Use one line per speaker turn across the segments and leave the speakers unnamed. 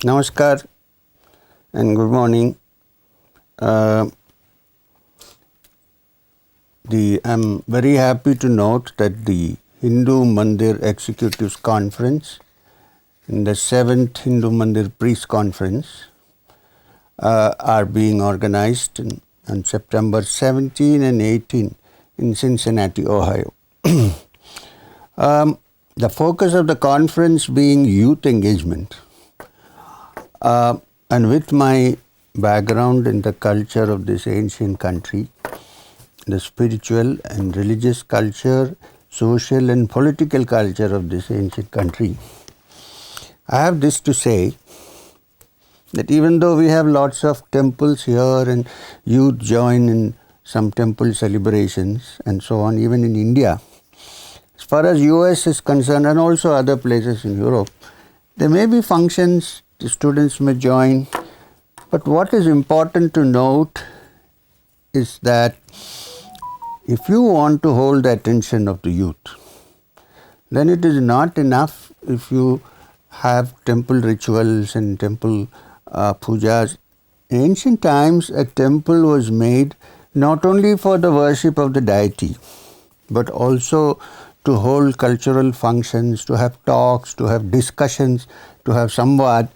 Namaskar and good morning. I'm very happy to note that the Hindu Mandir Executives Conference and the 7th Hindu Mandir Priest Conference are being organized on September 17 and 18 in Cincinnati, Ohio. The focus of the conference being youth engagement. And with my background in the culture of this ancient country, the spiritual and religious culture, social and political culture of this ancient country, I have this to say that even though we have lots of temples here and youth join in some temple celebrations and so on, even in India, as far as US is concerned and also other places in Europe, there may be functions, the students may join, but what is important to note is that if you want to hold the attention of the youth, then it is not enough if you have temple rituals and temple pujas. In ancient times, a temple was made not only for the worship of the deity, but also to hold cultural functions, to have talks, to have discussions, to have samvad.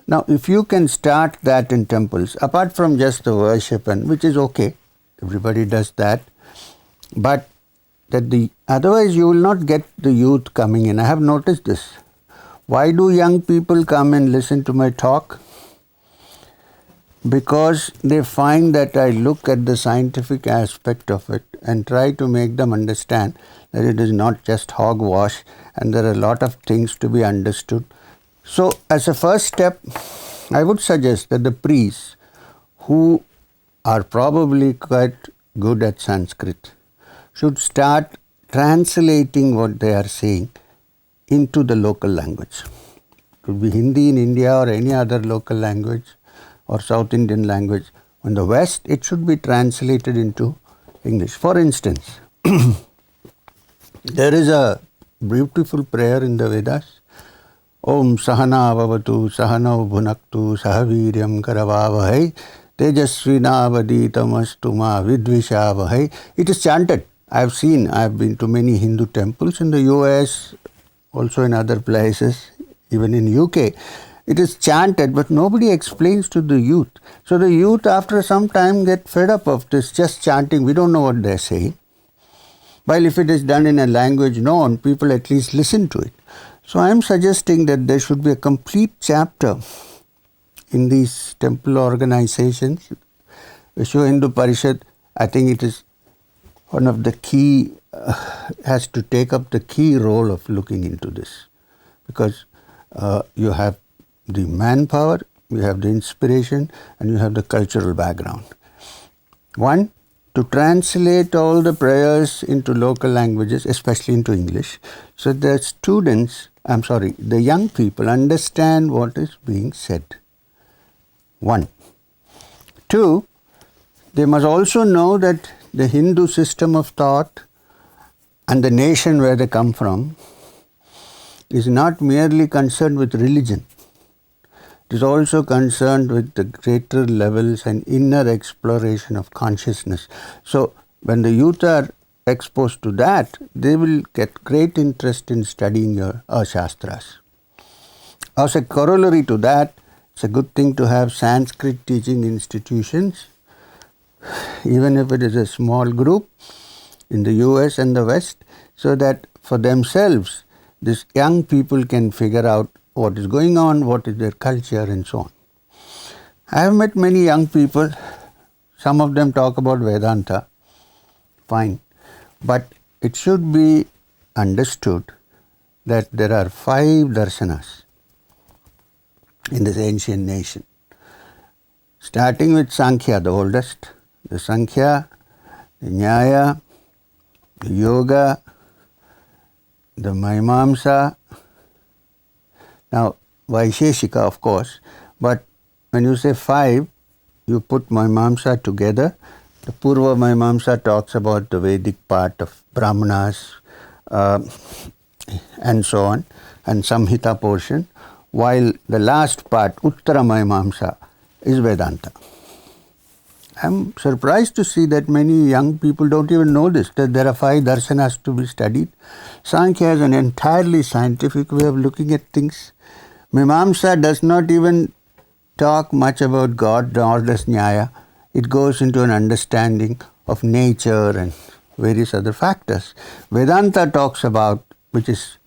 Now, if you can start that in temples, apart from just the worship, and which is okay, everybody does that, but otherwise you will not get the youth coming in. I have noticed this. Why do young people come and listen to my talk? Because they find that I look at the scientific aspect of it and try to make them understand that it is not just hogwash and there are a lot of things to be understood. So as a first step, I would suggest that the priests who are probably quite good at Sanskrit should start translating what they are saying into the local language. It could be Hindi in India or any other local language or South Indian language. In the West, it should be translated into English. For instance, there is a beautiful prayer in the Vedas. Om Sahana Vavatu Sahana Bhunaktu Sahaviryam Karavavahai Tejasvinavaditamastuma Vidvishavahai. It is chanted. I have been to many Hindu temples in the US, also in other places, even in UK. It is chanted, but nobody explains to the youth. So the youth after some time get fed up of this just chanting. We don't know what they're saying. While if it is done in a language known, people at least listen to it. So I am suggesting that there should be a complete chapter in these temple organizations. Vishwa Hindu Parishad, I think it is one of the key, has to take up the key role of looking into this. Because you have the manpower, you have the inspiration, and you have the cultural background. One, to translate all the prayers into local languages, especially into English, so the the young people understand what is being said. One. Two, they must also know that the Hindu system of thought and the nation where they come from is not merely concerned with religion. It is also concerned with the greater levels and inner exploration of consciousness. So when the youth are exposed to that, they will get great interest in studying your Shastras. As a corollary to that, it's a good thing to have Sanskrit teaching institutions, even if it is a small group in the US and the West, so that for themselves, these young people can figure out what is going on, what is their culture, and so on. I have met many young people. Some of them talk about Vedanta. Fine. But it should be understood that there are 5 darshanas in this ancient nation. Starting with Sankhya, the oldest. The Sankhya, the Nyaya, the Yoga, the Mimamsa. Now, Vaisheshika, of course, but when you say 5, you put Mimamsa together. The Purva Mimamsa talks about the Vedic part of Brahmanas and so on, and Samhita portion, while the last part, Uttaramimamsa, is Vedanta. I'm surprised to see that many young people don't even know this, that there are 5 darshanas to be studied. Sankhya has an entirely scientific way of looking at things. Mimamsa does not even talk much about God, nor does Nyaya. It goes into an understanding of nature and various other factors. Vedanta talks about, which is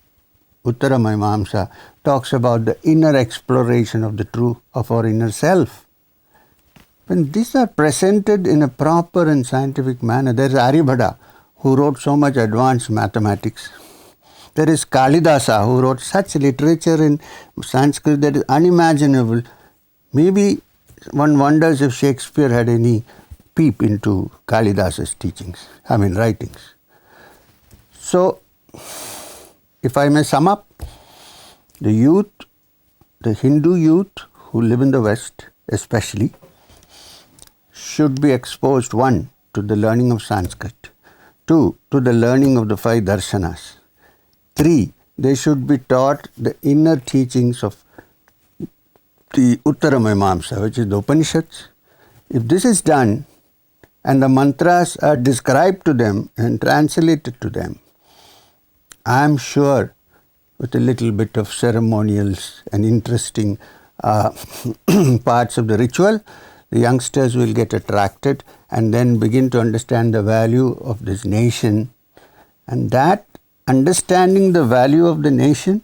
Uttaramimamsa, talks about the inner exploration of the truth of our inner self. When these are presented in a proper and scientific manner, there is Aryabhata, who wrote so much advanced mathematics. There is Kalidasa, who wrote such literature in Sanskrit that is unimaginable. Maybe one wonders if Shakespeare had any peep into Kalidasa's writings. So, if I may sum up, the youth, the Hindu youth who live in the West especially, should be exposed, 1, to the learning of Sanskrit, 2, to the learning of the 5 darshanas, 3, they should be taught the inner teachings of the Uttaramimamsa, which is the Upanishads. If this is done and the mantras are described to them and translated to them, I am sure with a little bit of ceremonials and interesting parts of the ritual, the youngsters will get attracted and then begin to understand the value of this nation. And that understanding the value of the nation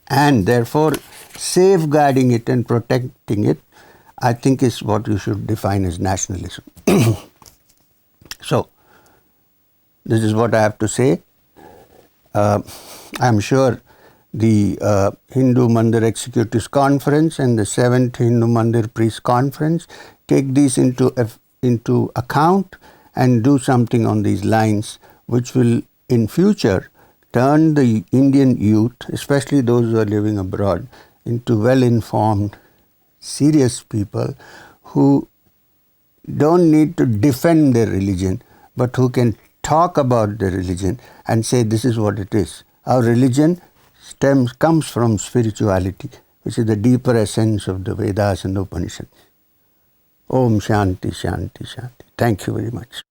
and therefore safeguarding it and protecting it, I think is what you should define as nationalism. So, this is what I have to say. I am sure the Hindu Mandir Executives Conference and the 7th Hindu Mandir Priest Conference take these into account and do something on these lines, which will in future turn the Indian youth, especially those who are living abroad, into well-informed, serious people who don't need to defend their religion, but who can talk about their religion and say this is what it is. Our religion comes from spirituality, which is the deeper essence of the Vedas and the Upanishads. Om Shanti, Shanti, Shanti. Thank you very much.